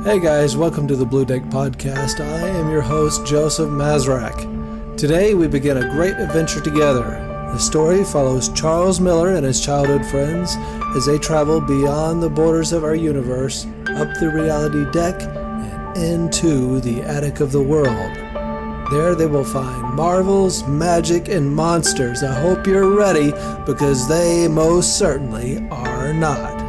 Hey guys, welcome to the Blue Deck Podcast. I am your host, Joseph Mazrak. Today we begin a great adventure together. The story follows Charles Miller and his childhood friends as they travel beyond the borders of our universe, up the reality deck, and into the attic of the world. There they will find marvels, magic, and monsters. I hope you're ready, because they most certainly are not.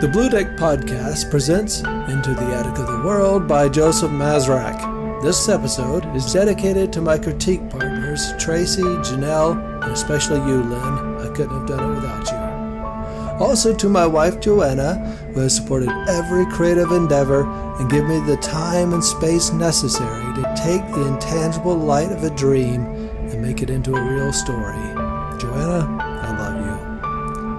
The Blue Deck Podcast presents Into the Attic of the World by Joseph Mazrak. This episode is dedicated to my critique partners, Tracy, Janelle, and especially you, Lynn. I couldn't have done it without you. Also to my wife, Joanna, who has supported every creative endeavor and given me the time and space necessary to take the intangible light of a dream and make it into a real story. Joanna, I love you.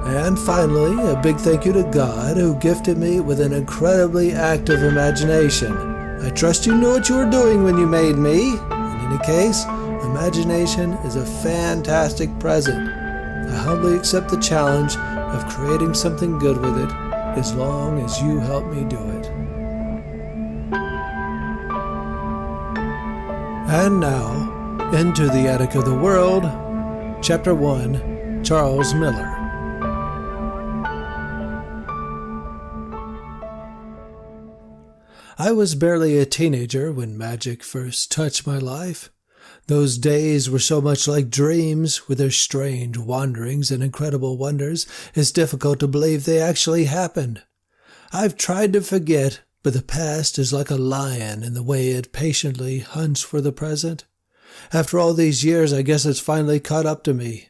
And finally, a big thank you to God, who gifted me with an incredibly active imagination. I trust you knew what you were doing when you made me. In any case, imagination is a fantastic present. I humbly accept the challenge of creating something good with it, as long as you help me do it. And now, Into the Attic of the World, Chapter 1, Charles Miller. I was barely a teenager when magic first touched my life. Those days were so much like dreams, with their strange wanderings and incredible wonders. It's difficult to believe they actually happened. I've tried to forget, but the past is like a lion in the way it patiently hunts for the present. After all these years, I guess it's finally caught up to me.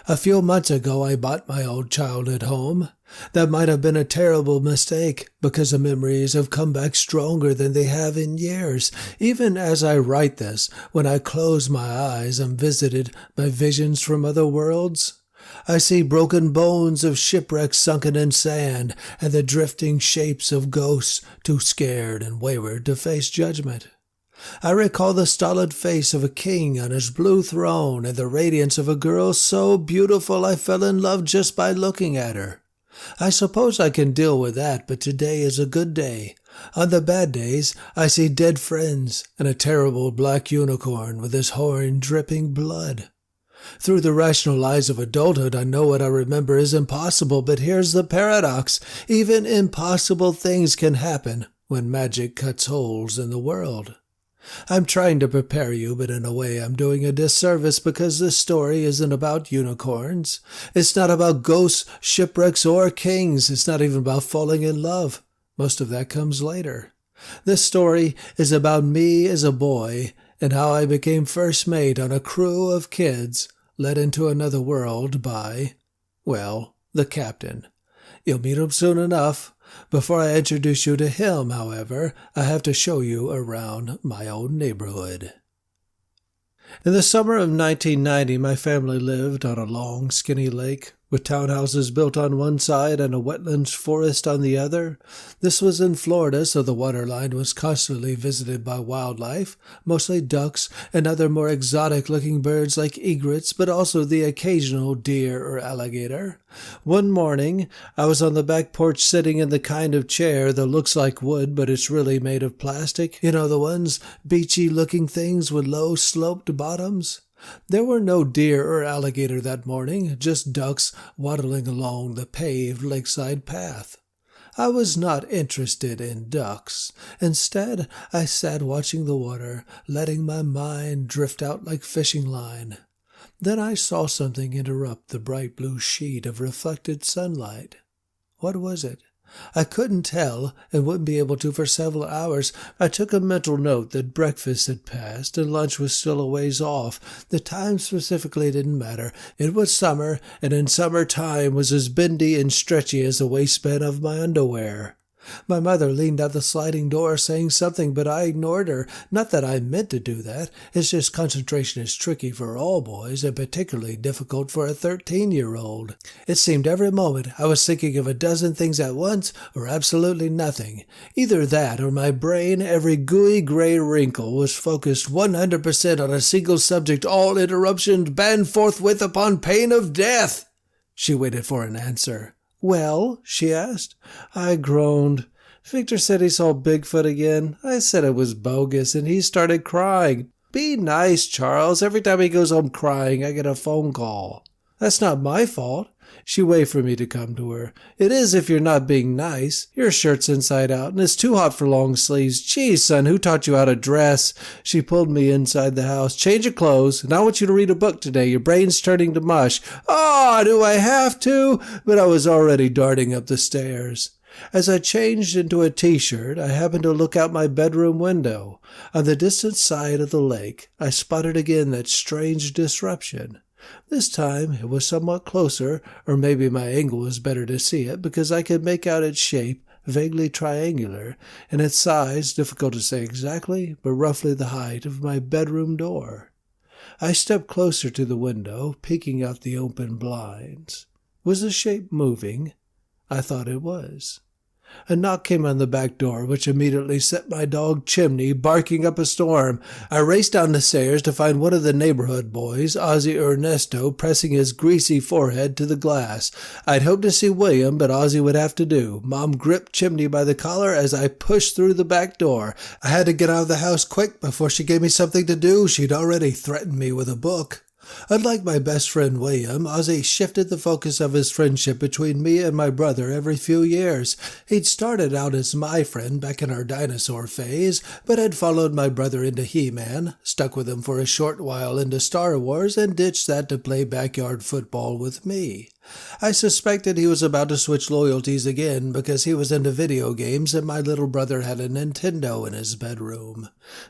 A few months ago, I bought my old childhood home. That might have been a terrible mistake, because the memories have come back stronger than they have in years. Even as I write this, when I close my eyes, I'm visited by visions from other worlds. I see broken bones of shipwrecks sunken in sand, and the drifting shapes of ghosts too scared and wayward to face judgment. I recall the stolid face of a king on his blue throne, and the radiance of a girl so beautiful I fell in love just by looking at her. I suppose I can deal with that, but today is a good day. On the bad days, I see dead friends and a terrible black unicorn with his horn dripping blood. Through the rational eyes of adulthood, I know what I remember is impossible, but here's the paradox. Even impossible things can happen when magic cuts holes in the world. I'm trying to prepare you, but in a way I'm doing a disservice, because this story isn't about unicorns. It's not about ghosts, shipwrecks, or kings. It's not even about falling in love. Most of that comes later. This story is about me as a boy and how I became first mate on a crew of kids led into another world by, well, the captain. You'll meet him soon enough. Before I introduce you to him, however, I have to show you around my old neighborhood. In the summer of 1990, my family lived on a long, skinny lake, with townhouses built on one side and a wetlands forest on the other. This was in Florida, so the waterline was constantly visited by wildlife, mostly ducks and other more exotic-looking birds like egrets, but also the occasional deer or alligator. One morning, I was on the back porch sitting in the kind of chair that looks like wood, but it's really made of plastic. You know, the ones beachy-looking things with low, sloped bottoms? There were no deer or alligator that morning, just ducks waddling along the paved lakeside path. I was not interested in ducks. Instead, I sat watching the water, letting my mind drift out like fishing line. Then I saw something interrupt the bright blue sheet of reflected sunlight. What was it? I couldn't tell, and wouldn't be able to for several hours. I took a mental note that breakfast had passed and lunch was still a ways off. The time specifically didn't matter. It was summer, and in summer time was as bendy and stretchy as the waistband of my underwear. My mother leaned out the sliding door saying something, but I ignored her. Not that I meant to do that. It's just concentration is tricky for all boys, and particularly difficult for a 13-year-old. It seemed every moment I was thinking of a dozen things at once, or absolutely nothing. Either that, or my brain, every gooey gray wrinkle, was focused 100% on a single subject, all interruptions banned forthwith upon pain of death. She waited for an answer. "Well?" she asked. I groaned. "Victor said he saw Bigfoot again. I said it was bogus, and he started crying. Be nice, Charles. Every time he goes home crying, I get a phone call." "That's not my fault." She waved for me to come to her. "It is if you're not being nice. Your shirt's inside out, and it's too hot for long sleeves. Geez, son, who taught you how to dress?" She pulled me inside the house. "Change your clothes, and I want you to read a book today. Your brain's turning to mush." "Oh, do I have to?" But I was already darting up the stairs. As I changed into a t-shirt, I happened to look out my bedroom window. On the distant side of the lake, I spotted again that strange disruption. This time it was somewhat closer, or maybe my angle was better to see it, because I could make out its shape, vaguely triangular, and its size, difficult to say exactly, but roughly the height of my bedroom door. I stepped closer to the window, peeking out the open blinds. Was the shape moving? I thought it was. A knock came on the back door, which immediately set my dog Chimney barking up a storm. I raced down the stairs to find one of the neighborhood boys, Ozzie Ernesto, pressing his greasy forehead to the glass. I'd hoped to see William, but Ozzie would have to do. Mom gripped Chimney by the collar as I pushed through the back door. I had to get out of the house quick before she gave me something to do. She'd already threatened me with a book. Unlike my best friend William, Ozzie shifted the focus of his friendship between me and my brother every few years. He'd started out as my friend back in our dinosaur phase, but had followed my brother into He-Man, stuck with him for a short while into Star Wars, and ditched that to play backyard football with me. I suspected he was about to switch loyalties again because he was into video games and my little brother had a Nintendo in his bedroom.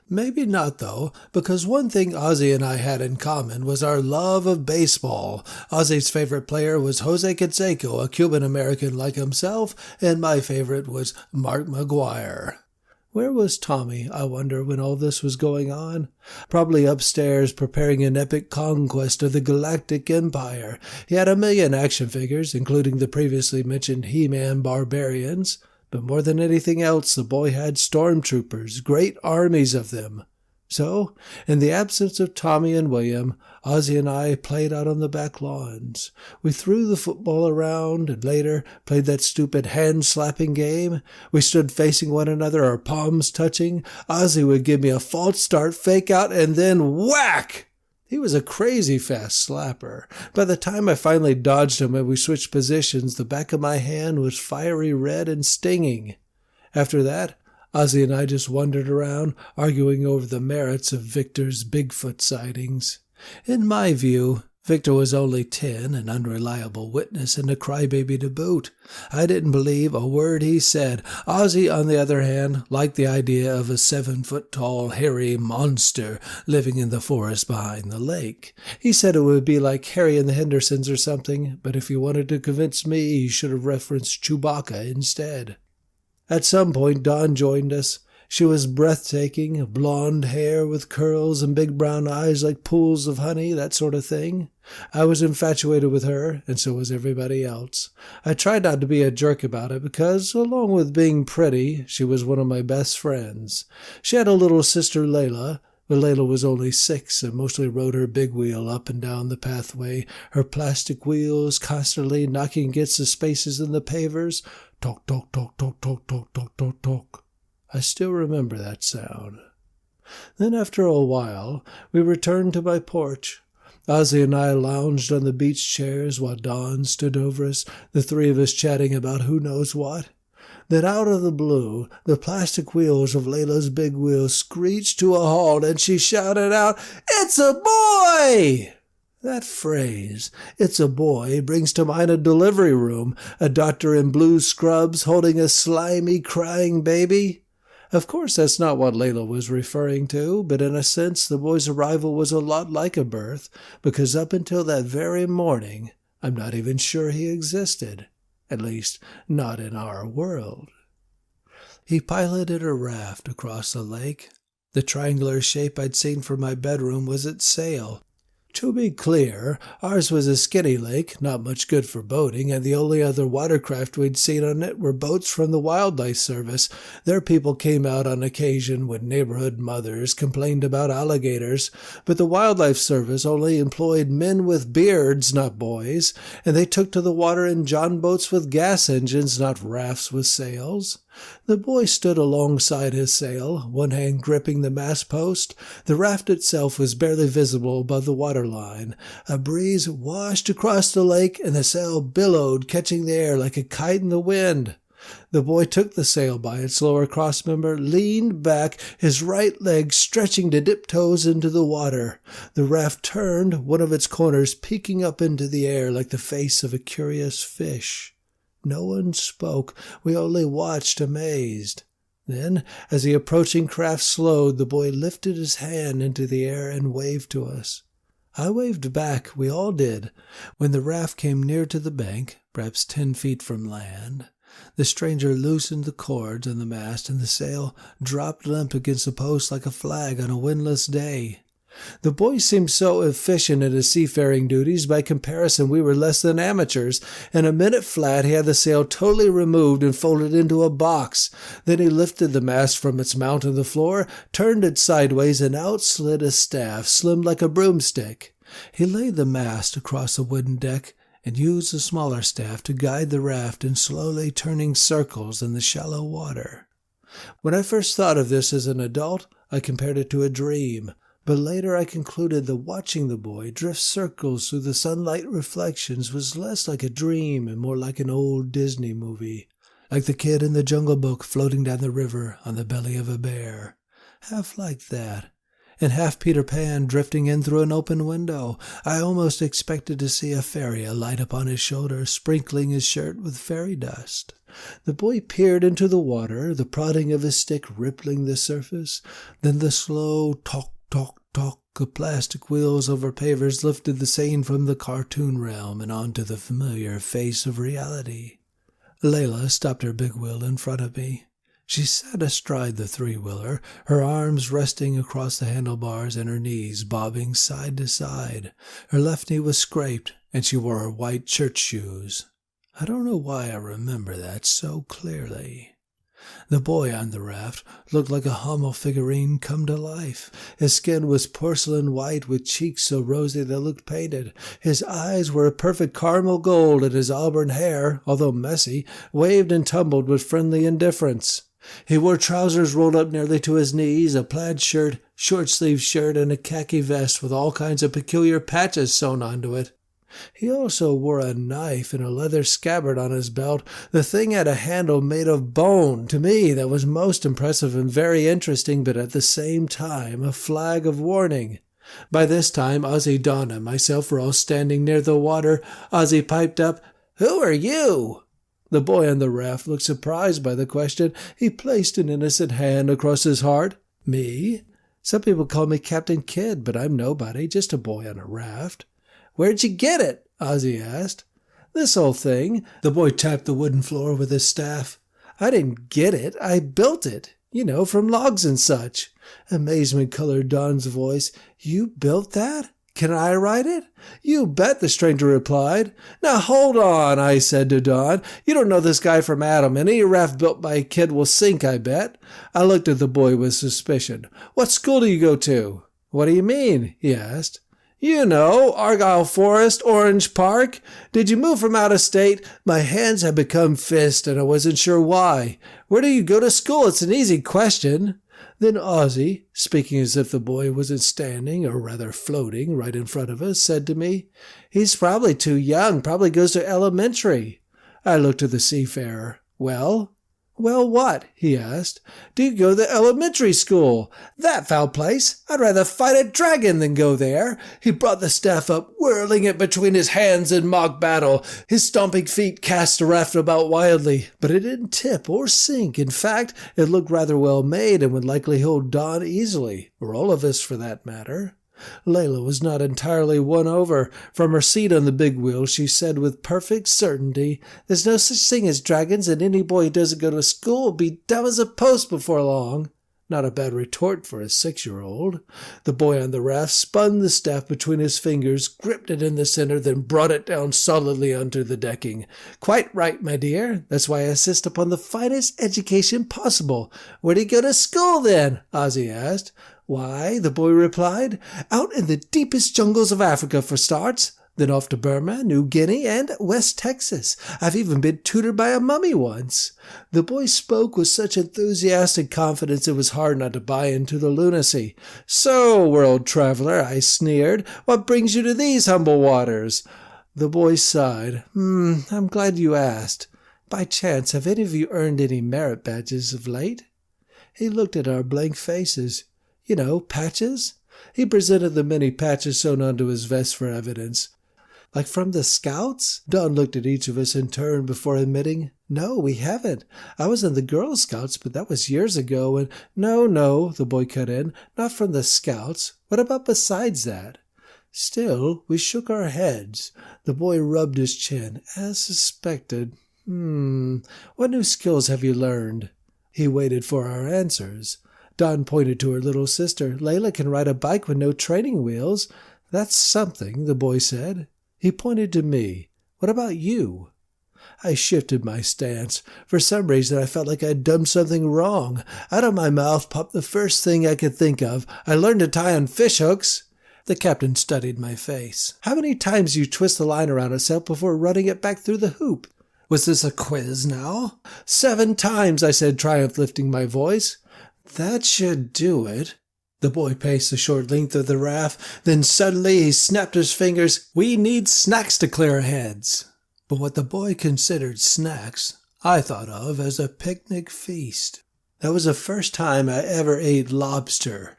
Maybe not, though, because one thing Ozzie and I had in common was our love of baseball. Ozzie's favorite player was Jose Canseco, a Cuban-American like himself, and my favorite was Mark McGuire. Where was Tommy, I wonder, when all this was going on? Probably upstairs preparing an epic conquest of the Galactic Empire. He had 1,000,000 action figures, including the previously mentioned He-Man barbarians. But more than anything else, the boy had stormtroopers, great armies of them. So, in the absence of Tommy and William, Ozzie and I played out on the back lawns. We threw the football around and later played that stupid hand-slapping game. We stood facing one another, our palms touching. Ozzie would give me a false start, fake out, and then whack! He was a crazy fast slapper. By the time I finally dodged him and we switched positions, the back of my hand was fiery red and stinging. After that, Ozzie and I just wandered around, arguing over the merits of Victor's Bigfoot sightings. In my view, Victor was only 10, an unreliable witness and a crybaby to boot. I didn't believe a word he said. Ozzie, on the other hand, liked the idea of a 7-foot-tall, hairy monster living in the forest behind the lake. He said it would be like Harry and the Hendersons or something, but if he wanted to convince me, he should have referenced Chewbacca instead. At some point, Dawn joined us. She was breathtaking, blonde hair with curls and big brown eyes like pools of honey, that sort of thing. I was infatuated with her, and so was everybody else. I tried not to be a jerk about it because, along with being pretty, she was one of my best friends. She had a little sister, Layla, but Layla was only 6 and mostly rode her big wheel up and down the pathway, her plastic wheels constantly knocking against the spaces in the pavers. Talk, talk, talk, talk, talk, talk, talk, talk, talk. I still remember that sound. Then after a while, we returned to my porch. Ozzie and I lounged on the beach chairs while Dawn stood over us, the three of us chatting about who knows what. Then out of the blue, the plastic wheels of Layla's big wheel screeched to a halt and she shouted out, "It's a boy!" That phrase, "it's a boy," brings to mind a delivery room, a doctor in blue scrubs holding a slimy, crying baby. Of course, that's not what Layla was referring to, but in a sense the boy's arrival was a lot like a birth, because up until that very morning, I'm not even sure he existed. At least, not in our world. He piloted a raft across the lake. The triangular shape I'd seen from my bedroom was its sail. To be clear, ours was a skinny lake, not much good for boating, and the only other watercraft we'd seen on it were boats from the Wildlife Service. Their people came out on occasion when neighborhood mothers complained about alligators, but the Wildlife Service only employed men with beards, not boys, and they took to the water in john boats with gas engines, not rafts with sails. The boy stood alongside his sail, one hand gripping the mast post. The raft itself was barely visible above the waterline. A breeze washed across the lake, and the sail billowed, catching the air like a kite in the wind. The boy took the sail by its lower crossmember, leaned back, his right leg stretching to dip toes into the water. The raft turned, one of its corners peeking up into the air like the face of a curious fish. No one spoke. We only watched, amazed. Then, as the approaching craft slowed, the boy lifted his hand into the air and waved to us. I waved back. We all did. When the raft came near to the bank, perhaps 10 feet from land, the stranger loosened the cords on the mast, and the sail dropped limp against the post like a flag on a windless day. The boy seemed so efficient in his seafaring duties, by comparison we were less than amateurs. In a minute flat he had the sail totally removed and folded into a box. Then he lifted the mast from its mount on the floor, turned it sideways, and out slid a staff, slim like a broomstick. He laid the mast across the wooden deck, and used the smaller staff to guide the raft in slowly turning circles in the shallow water. When I first thought of this as an adult, I compared it to a dream. But later I concluded that watching the boy drift circles through the sunlight reflections was less like a dream and more like an old Disney movie, like the kid in the Jungle Book floating down the river on the belly of a bear. Half like that, and half Peter Pan drifting in through an open window. I almost expected to see a fairy alight upon his shoulder, sprinkling his shirt with fairy dust. The boy peered into the water, the prodding of his stick rippling the surface. Then the slow tock, tock of plastic wheels over pavers lifted the scene from the cartoon realm and onto the familiar face of reality. Layla stopped her big wheel in front of me. She sat astride the three-wheeler, her arms resting across the handlebars and her knees bobbing side to side. Her left knee was scraped, and she wore her white church shoes. I don't know why I remember that so clearly. The boy on the raft looked like a Hummel figurine come to life. His skin was porcelain white with cheeks so rosy they looked painted. His eyes were a perfect caramel gold, and his auburn hair, although messy, waved and tumbled with friendly indifference. He wore trousers rolled up nearly to his knees, a plaid shirt, short-sleeved shirt, and a khaki vest with all kinds of peculiar patches sewn onto it. He also wore a knife in a leather scabbard on his belt. The thing had a handle made of bone. To me, that was most impressive and very interesting, but at the same time a flag of warning. By this time, Ozzy, Dawn, and myself were all standing near the water. Ozzy piped up, "Who are you?" The boy on the raft looked surprised by the question. He placed an innocent hand across his heart. "Me? Some people call me Captain Kidd, but I'm nobody, just a boy on a raft." "Where'd you get it?" Ozzy asked. "This old thing." The boy tapped the wooden floor with his staff. "I didn't get it. I built it. From logs and such." Amazement colored Don's voice. "You built that? Can I ride it?" "You bet," the stranger replied. "Now hold on," I said to Don. "You don't know this guy from Adam, and any raft built by a kid will sink, I bet." I looked at the boy with suspicion. "What school do you go to?" "What do you mean?" he asked. "You know, Argyle Forest, Orange Park. Did you move from out of state?" My hands had become fists, and I wasn't sure why. "Where do you go to school? It's an easy question." Then Ozzy, speaking as if the boy wasn't standing, or rather floating, right in front of us, said to me, "He's probably too young, probably goes to elementary." I looked at the seafarer. "Well?" "Well, what?" he asked. "Do you go to elementary school?" "That foul place! I'd rather fight a dragon than go there." He brought the staff up, whirling it between his hands in mock battle. His stomping feet cast the raft about wildly, but it didn't tip or sink. In fact, it looked rather well made and would likely hold Don easily, or all of us for that matter. Layla was not entirely won over. From her seat on the big wheel, she said with perfect certainty, "There's no such thing as dragons, and any boy who doesn't go to school will be dumb as a post before long." Not a bad retort for a 6-year-old. The boy on the raft spun the staff between his fingers, gripped it in the center, then brought it down solidly onto the decking. Quite right, my dear. That's why I insist upon the finest education possible. Where do you go to school, then? Ozzy asked. Why, the boy replied, out in the deepest jungles of Africa for starts. Then off to Burma, New Guinea, and West Texas. I've even been tutored by a mummy once. The boy spoke with such enthusiastic confidence it was hard not to buy into the lunacy. So, world traveler, I sneered, what brings you to these humble waters? The boy sighed. I'm glad you asked. By chance, have any of you earned any merit badges of late? He looked at our blank faces. You know, patches? He presented the many patches sewn onto his vest for evidence. Like from the Scouts? Don looked at each of us in turn before admitting, No, we haven't. I was in the Girl Scouts, but that was years ago, and No, the boy cut in, not from the Scouts. What about besides that? Still, we shook our heads. The boy rubbed his chin, as suspected. What new skills have you learned? He waited for our answers. Don pointed to her little sister. Layla can ride a bike with no training wheels. That's something, the boy said. He pointed to me. What about you? I shifted my stance. For some reason, I felt like I'd done something wrong. Out of my mouth popped the first thing I could think of. I learned to tie on fish hooks. The captain studied my face. How many times do you twist the line around itself before running it back through the hoop? Was this a quiz now? 7 times, I said, triumph lifting my voice. That should do it. The boy paced the short length of the raft, then suddenly he snapped his fingers. We need snacks to clear our heads. But what the boy considered snacks, I thought of as a picnic feast. That was the first time I ever ate lobster.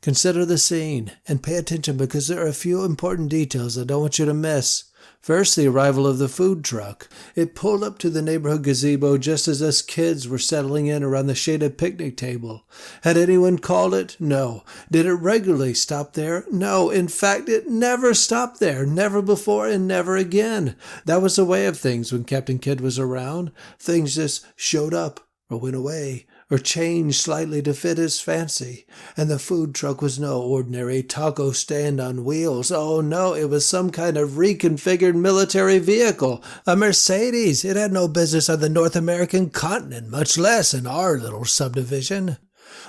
Consider the scene, and pay attention because there are a few important details I don't want you to miss. First, the arrival of the food truck. It pulled up to the neighborhood gazebo just as us kids were settling in around the shaded picnic table. Had anyone called it? No. Did it regularly stop there? No. In fact, it never stopped there. Never before and never again. That was the way of things when Captain Kidd was around. Things just showed up or went away, or changed slightly to fit his fancy. And the food truck was no ordinary taco stand on wheels. Oh no, it was some kind of reconfigured military vehicle. A Mercedes. It had no business on the North American continent, much less in our little subdivision.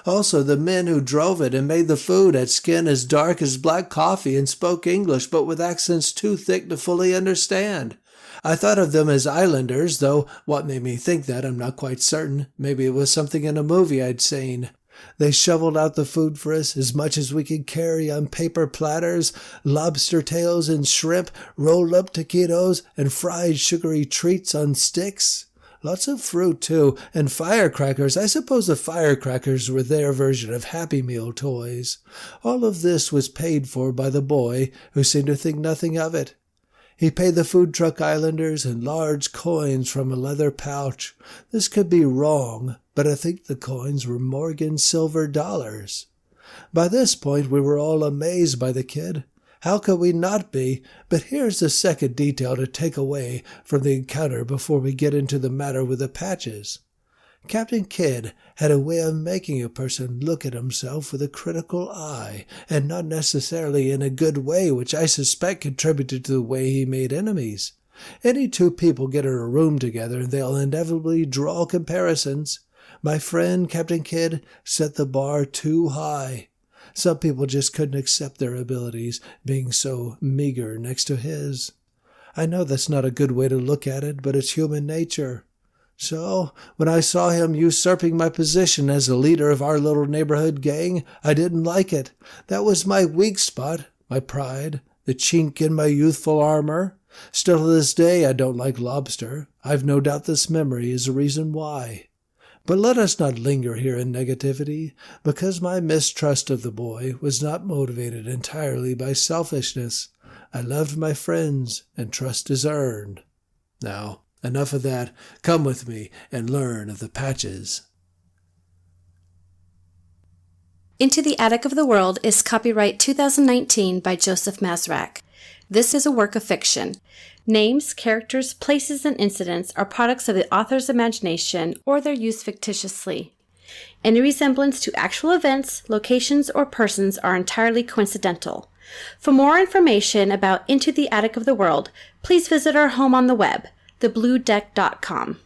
Also, the men who drove it and made the food had skin as dark as black coffee and spoke English, but with accents too thick to fully understand. I thought of them as islanders, though what made me think that I'm not quite certain. Maybe it was something in a movie I'd seen. They shoveled out the food for us, as much as we could carry on paper platters, lobster tails and shrimp, rolled up taquitos, and fried sugary treats on sticks. Lots of fruit, too, and firecrackers. I suppose the firecrackers were their version of Happy Meal toys. All of this was paid for by the boy, who seemed to think nothing of it. He paid the food truck islanders in large coins from a leather pouch. This could be wrong, but I think the coins were Morgan silver dollars. By this point we were all amazed by the kid. How could we not be? But here's the second detail to take away from the encounter before we get into the matter with the patches. Captain Kidd had a way of making a person look at himself with a critical eye, and not necessarily in a good way, which I suspect contributed to the way he made enemies. Any 2 people get in a room together and they'll inevitably draw comparisons. My friend, Captain Kidd, set the bar too high. Some people just couldn't accept their abilities being so meager next to his. I know that's not a good way to look at it, but it's human nature. So, when I saw him usurping my position as the leader of our little neighborhood gang, I didn't like it. That was my weak spot, my pride, the chink in my youthful armor. Still to this day I don't like lobster. I've no doubt this memory is the reason why. But let us not linger here in negativity, because my mistrust of the boy was not motivated entirely by selfishness. I loved my friends, and trust is earned. Now, enough of that. Come with me and learn of the patches. Into the Attic of the World is copyright 2019 by Joseph Mazrak. This is a work of fiction. Names, characters, places, and incidents are products of the author's imagination or they're used fictitiously. Any resemblance to actual events, locations, or persons are entirely coincidental. For more information about Into the Attic of the World, please visit our home on the web, thebluedeck.com.